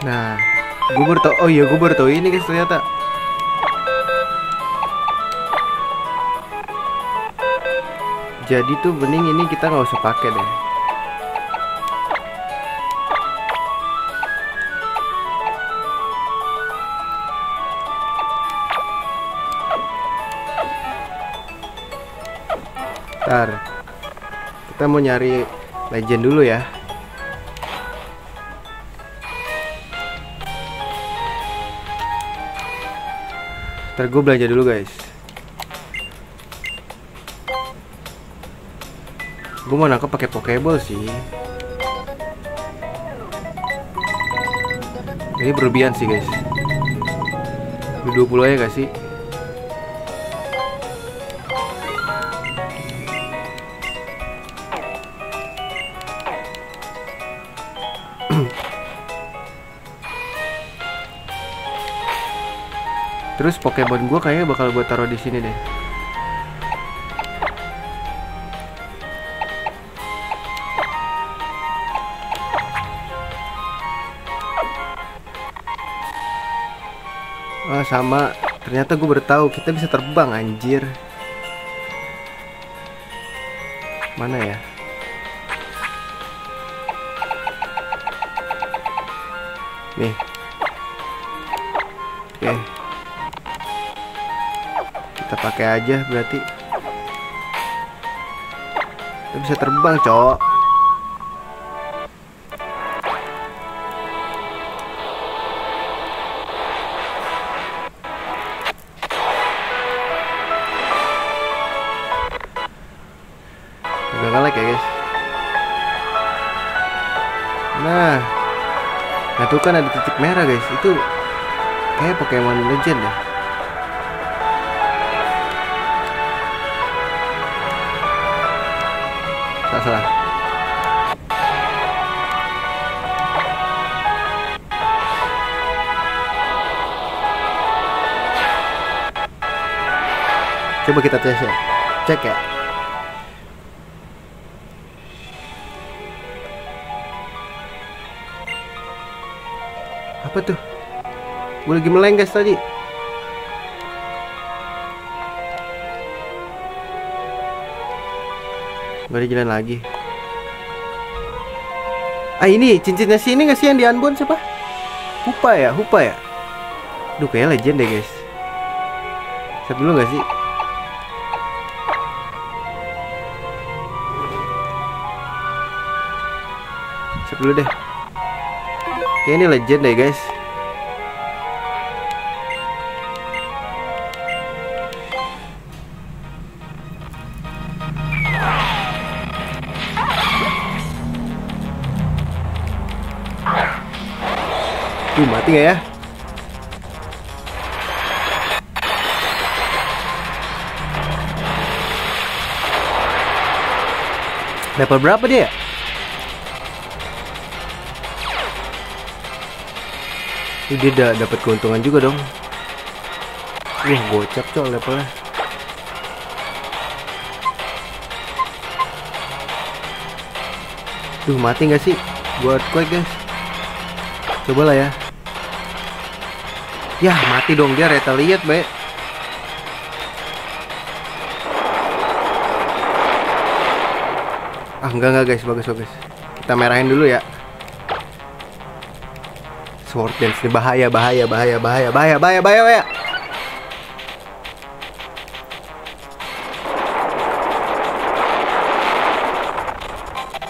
Nah, gue baru tau. Oh iya, gue baru tau ini guys ternyata. Jadi tuh bening ini kita nggak usah pakai deh. Ntar kita mau nyari legend dulu ya. Ntar gue belanja dulu guys. Gue mau nangkep pakai pokeball sih. Ini berlebihan sih guys. 20 aja gak sih? Terus Pokemon gue kayaknya bakal gue taruh di sini deh. Oh sama, ternyata gue baru tahu kita bisa terbang anjir. Mana ya? Nih. Oke. Kita pakai aja berarti. Kita bisa terbang, cowok. Agak nge-lag ya guys. Nah itu kan ada titik merah guys. Itu kayak Pokemon Legend ya. Salah. Coba kita tes ya. Cek ya. Apa tuh? Gue lagi meleng guys tadi. Gak ada jalan lagi. Ah ini cincinnya sini gak sih yang di Unbound siapa? Hupa ya? Duh kayak legend deh guys. Set dulu gak sih? Set dulu deh. Kayak ini legend deh guys. Mati gak ya? Level berapa dia? Dia udah dapat keuntungan juga dong. Wah gocap cok levelnya. Tuh mati gak sih? Buat earthquake guys. Coba lah ya. Yah mati dong dia retaliate baik. Ah enggak guys, bagus. Kita merahin dulu ya. Sword dance ini bahaya.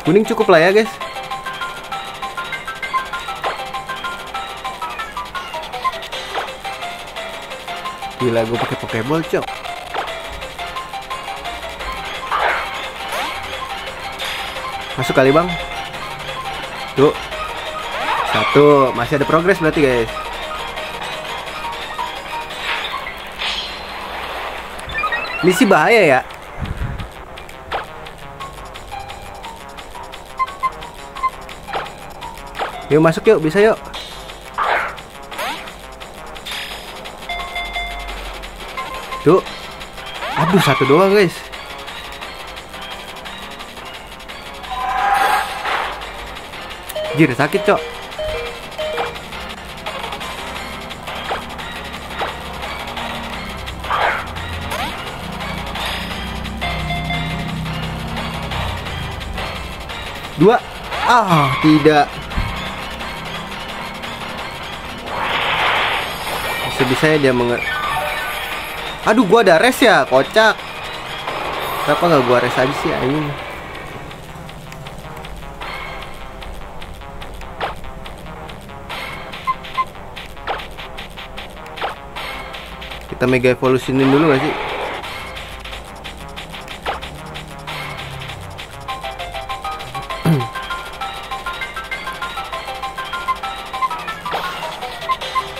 Kuning cukup lah ya guys. Gila gue pakai Pokeball cok. Masuk kali bang. Tuh. Satu. Masih ada progres berarti guys. Misi bahaya ya. Yuk masuk yuk, bisa yuk. Tuh. Aduh satu doang guys. Jir sakit cok. 2. Ah, tidak. Bisa-bisanya dia Aduh, gua ada res ya, kocak. Kenapa nggak gua res aja sih anjing? Kita mega evolusionin dulu gak sih?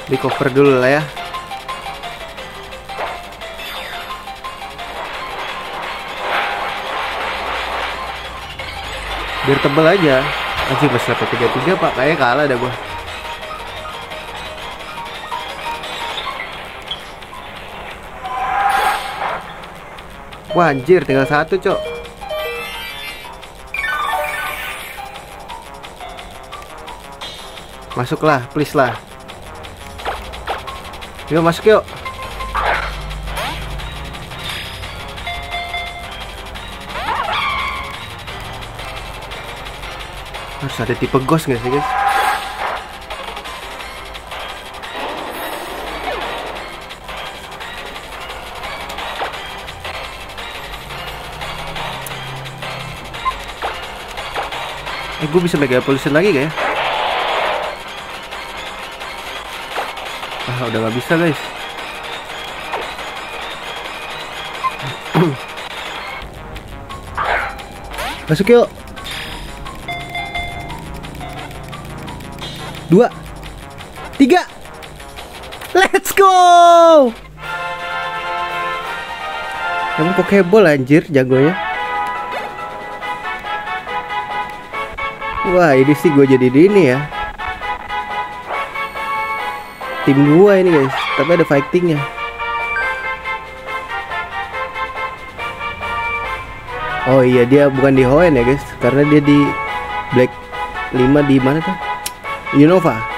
Di cover dulu lah ya. Biar tebel aja. Anjir, masih level 33 pak. Kayaknya kalah dah gua. Wah anjir, tinggal 1 cok. Masuklah, please lah. Yuk masuk yuk. Harus ada tipe ghost nggak sih guys? Gue bisa mega evolution lagi gak ya? Ah, udah nggak bisa guys. Masuk yuk. 2, 3. Let's go. Emang Pokeball anjir jagonya. Wah, ini sih gue jadi di ini ya. Tim 2 ini guys, tapi ada fightingnya. Oh iya, dia bukan di Hoenn ya guys, karena dia di Black 5 di mana tuh? Unova.